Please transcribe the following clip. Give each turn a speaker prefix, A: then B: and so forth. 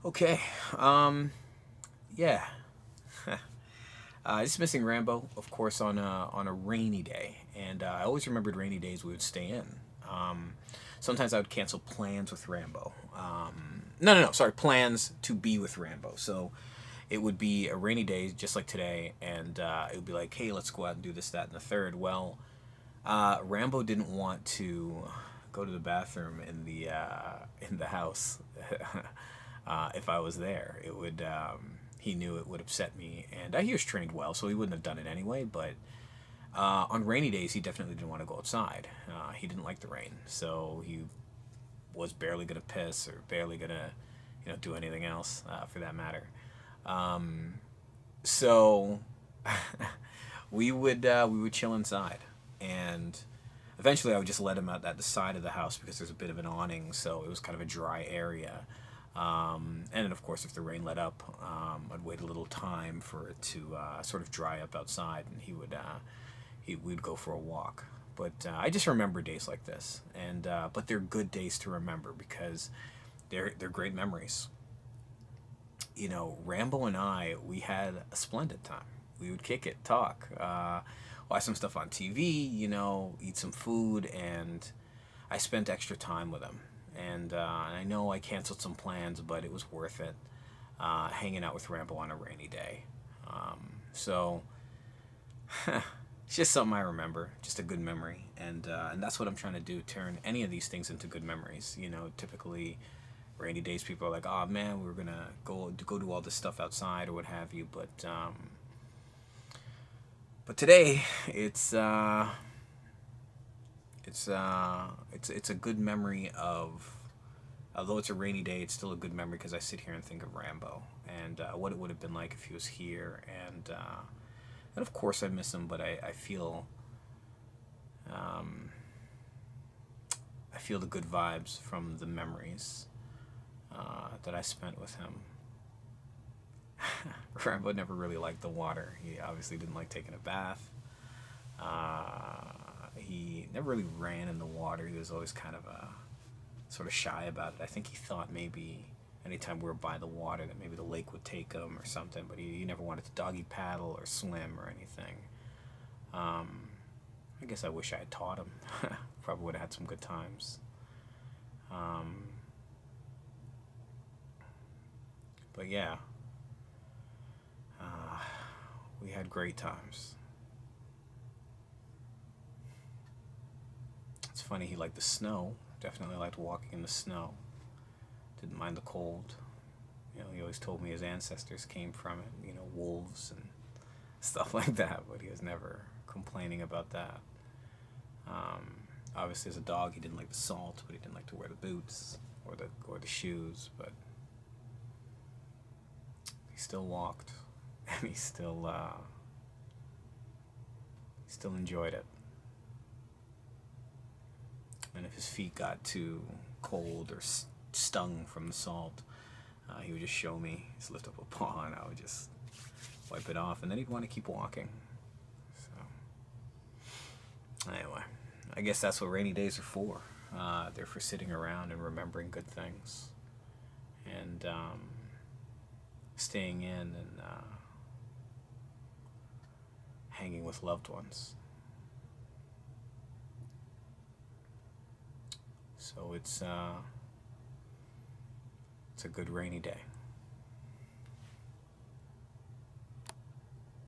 A: Okay. Yeah. Just missing Rambo, of course, on a rainy day, and I always remembered rainy days we would stay in. Um, Sometimes I would cancel plans with Rambo. No, sorry, plans to be with Rambo. So it would be a rainy day, just like today, and it would be like, hey, let's go out and do this, that, and the third. Well, Rambo didn't want to go to the bathroom in the house if I was there. It would he knew it would upset me, and he was trained well, so he wouldn't have done it anyway. But on rainy days, he definitely didn't want to go outside. He didn't like the rain, so he was barely gonna piss or barely gonna, do anything else for that matter. So we would chill inside, and eventually I would just let him out at the side of the house because there's a bit of an awning, so it was kind of a dry area. And then, of course, if the rain let up, I'd wait a little time for it to sort of dry up outside, and we'd go for a walk. But I just remember days like this, and but they're good days to remember because they're great memories. Rambo and I, we had a splendid time. We would kick it, talk, watch some stuff on TV, eat some food, and I spent extra time with him. And I know I canceled some plans, but it was worth it hanging out with Rambo on a rainy day. So it's just something I remember, just a good memory, and that's what I'm trying to do. Turn any of these things into good memories. Typically rainy days, people are like, "Oh man, we were gonna go do all this stuff outside or what have you," but today it's a good memory of. Although it's a rainy day, it's still a good memory because I sit here and think of Rambo and what it would have been like if he was here, and of course I miss him, but um, I feel the good vibes from the memories that I spent with him. Rambo never really liked the water. He obviously didn't like taking a bath. He never really ran in the water. He was always kind of sort of shy about it. I think he thought maybe anytime we were by the water that maybe the lake would take him or something, but he never wanted to doggy paddle or swim or anything. I guess I wish I had taught him. Probably would have had some good times. Um, but yeah, uh, we had great times. It's funny, he liked the snow. Definitely liked walking in the snow. Didn't mind the cold. He always told me his ancestors came from it, wolves and stuff like that, but he was never complaining about that. Obviously, as a dog, he didn't like the salt, but he didn't like to wear the boots or the shoes, but he still walked, and he still enjoyed it. And if his feet got too cold or stung from the salt, he would just show me. Just lift up a paw, and I would just wipe it off, and then he'd want to keep walking. So anyway, I guess that's what rainy days are for. They're for sitting around and remembering good things, and staying in and hanging with loved ones. So it's a good rainy day.